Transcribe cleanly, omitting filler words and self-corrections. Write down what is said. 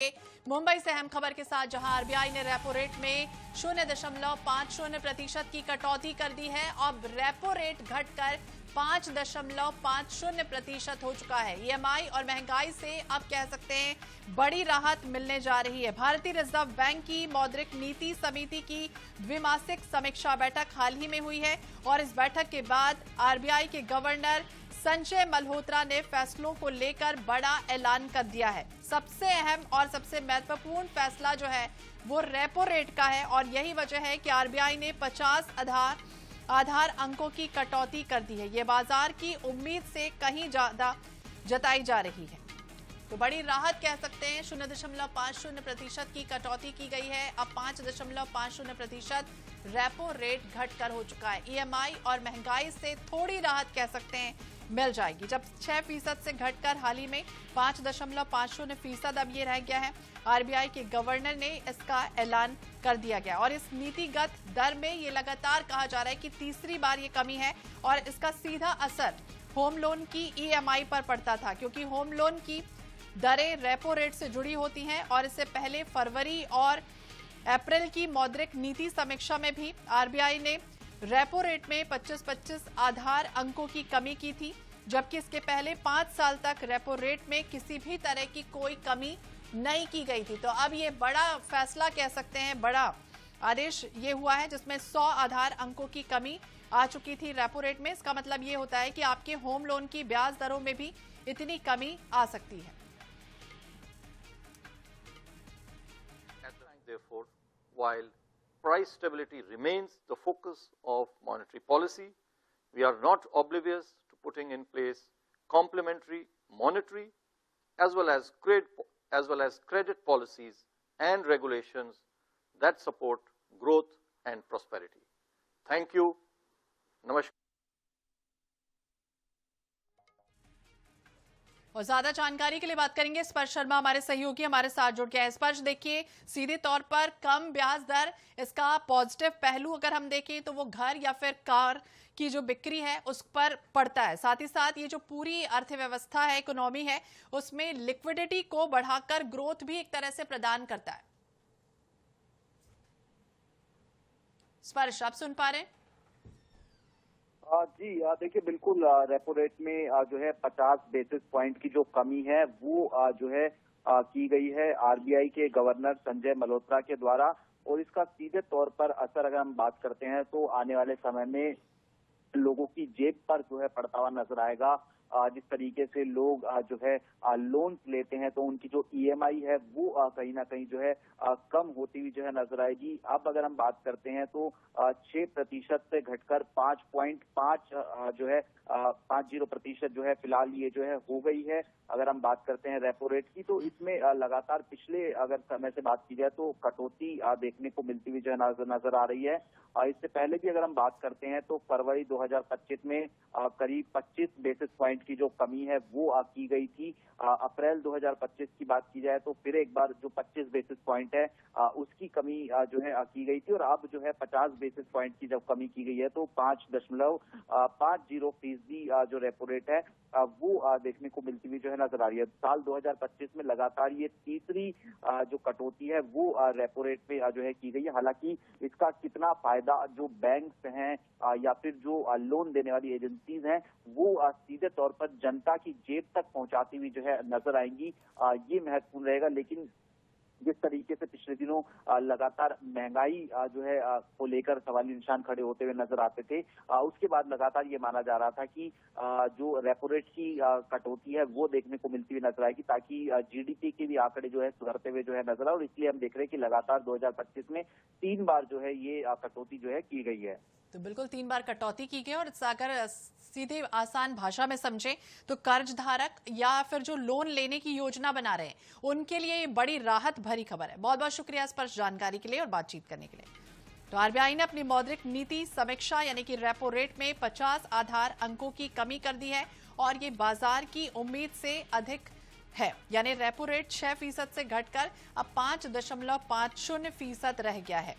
मुंबई से अहम खबर के साथ, जहां आरबीआई ने रेपो रेट में 0.50% की कटौती कर दी है। अब रेपो रेट घटकर 5.50% हो चुका है। ईएमआई और महंगाई से अब कह सकते हैं बड़ी राहत मिलने जा रही है। भारतीय रिजर्व बैंक की मौद्रिक नीति समिति की द्विमासिक समीक्षा बैठक हाल ही में हुई है और इस बैठक के बाद आरबीआई के गवर्नर संजय मल्होत्रा ने फैसलों को लेकर बड़ा ऐलान कर दिया है। सबसे अहम और सबसे महत्वपूर्ण फैसला जो है वो रेपो रेट का है और यही वजह है कि आरबीआई ने 50 आधार अंकों की कटौती कर दी है। ये बाजार की उम्मीद से कहीं ज्यादा जताई जा रही है, तो बड़ी राहत कह सकते हैं। 0.50% की कटौती की गई है। अब 5.50% रेपो रेट घटकर हो चुका है। ईएमआई और महंगाई से थोड़ी राहत कह सकते हैं मिल जाएगी, जब 6% से घटकर हाल ही में 5.50% अब ये रह गया है। आरबीआई के गवर्नर ने इसका ऐलान कर दिया गया और इस नीतिगत दर में ये लगातार कहा जा रहा है कि तीसरी बार ये कमी है और इसका सीधा असर होम लोन की ईएमआई पर पड़ता था, क्योंकि होम लोन की दरें रेपो रेट से जुड़ी होती हैं और इससे पहले फरवरी और अप्रैल की मौद्रिक नीति समीक्षा में भी आरबीआई ने रेपो रेट में 25-25 आधार अंकों की कमी की थी, जबकि इसके पहले 5 साल तक रेपो रेट में किसी भी तरह की कोई कमी नहीं की गई थी। तो अब ये बड़ा फैसला कह सकते हैं, बड़ा आदेश ये हुआ है जिसमें 100 आधार अंकों की कमी आ चुकी थी रेपो रेट में। इसका मतलब ये होता है कि आपके होम लोन की ब्याज दरों में भी इतनी कमी आ सकती है। Therefore, while price stability remains the focus of monetary policy, we are not oblivious to putting in place complementary monetary as well as credit policies and regulations that support growth and prosperity. Thank you. Namaskar. और ज्यादा जानकारी के लिए बात करेंगे स्पर्श शर्मा, हमारे सहयोगी हमारे साथ जुड़ गए हैं। स्पर्श, देखिए सीधे तौर पर कम ब्याज दर, इसका पॉजिटिव पहलू अगर हम देखें तो वो घर या फिर कार की जो बिक्री है उस पर पड़ता है। साथ ही साथ ये जो पूरी अर्थव्यवस्था है, इकोनॉमी है, उसमें लिक्विडिटी को बढ़ाकर ग्रोथ भी एक तरह से प्रदान करता है। स्पर्श, आप सुन पा रहे हैं? जी देखिए, बिल्कुल रेपो रेट में जो है 50 बेसिस पॉइंट की जो कमी है वो जो है की गई है आरबीआई के गवर्नर संजय मल्होत्रा के द्वारा, और इसका सीधे तौर पर असर अगर हम बात करते हैं तो आने वाले समय में लोगों की जेब पर जो है पड़ता हुआ नजर आएगा। जिस तरीके से लोग जो है लोन्स लेते हैं तो उनकी जो ईएमआई है वो कहीं ना कहीं जो है कम होती हुई जो है नजर आएगी। अब अगर हम बात करते हैं तो 6% से घटकर 5.5 जो है 50% जो है फिलहाल ये जो है हो गई है। अगर हम बात करते हैं रेपो रेट की तो इसमें लगातार पिछले अगर समय से बात की जाए तो कटौती देखने को मिलती हुई जो है नजर आ रही है। इससे पहले भी अगर हम बात करते हैं तो फरवरी 2025 में करीब 25 बेसिस पॉइंट की जो कमी है वो की गई थी। अप्रैल 2025 की बात की जाए तो फिर एक बार जो 25 बेसिस पॉइंट है उसकी कमी जो है की गई थी, और अब जो है 50 बेसिस पॉइंट की जब कमी की गई है तो 5.50% जो रेपो रेट है वो देखने को मिलती हुई जो है नजर आ रही है। साल 2025 में लगातार ये तीसरी जो कटौती है वो रेपो रेट पे जो है की गई है। हालांकि इसका कितना फायदा जो बैंक्स हैं या फिर जो लोन देने वाली एजेंसीज हैं वो सीधे तौर पर जनता की जेब तक पहुंचाती हुई जो है नजर आएंगी, ये महत्वपूर्ण रहेगा। लेकिन जिस तरीके से पिछले दिनों लगातार महंगाई जो है को लेकर सवालिया निशान खड़े होते हुए नजर आते थे, उसके बाद लगातार ये माना जा रहा था कि जो रेपो रेट की कटौती है वो देखने को मिलती हुई नजर आएगी, ताकि जीडीपी के भी आंकड़े जो है सुधरते हुए जो है नजर आए। और इसलिए हम देख रहे हैं कि लगातार 2025 में 3 बार जो है ये कटौती जो है की गई है। तो बिल्कुल 3 बार कटौती की गई, और अगर सीधे आसान भाषा में समझें तो कर्ज धारक या फिर जो लोन लेने की योजना बना रहे हैं उनके लिए ये बड़ी राहत भरी खबर है। बहुत बहुत शुक्रिया स्पर्श जानकारी के लिए और बातचीत करने के लिए। तो आरबीआई ने अपनी मौद्रिक नीति समीक्षा यानी कि रेपो रेट में 50 आधार अंकों की कमी कर दी है और ये बाजार की उम्मीद से अधिक है, यानी रेपो रेट 6% से घटकर अब 5.50% रह गया है।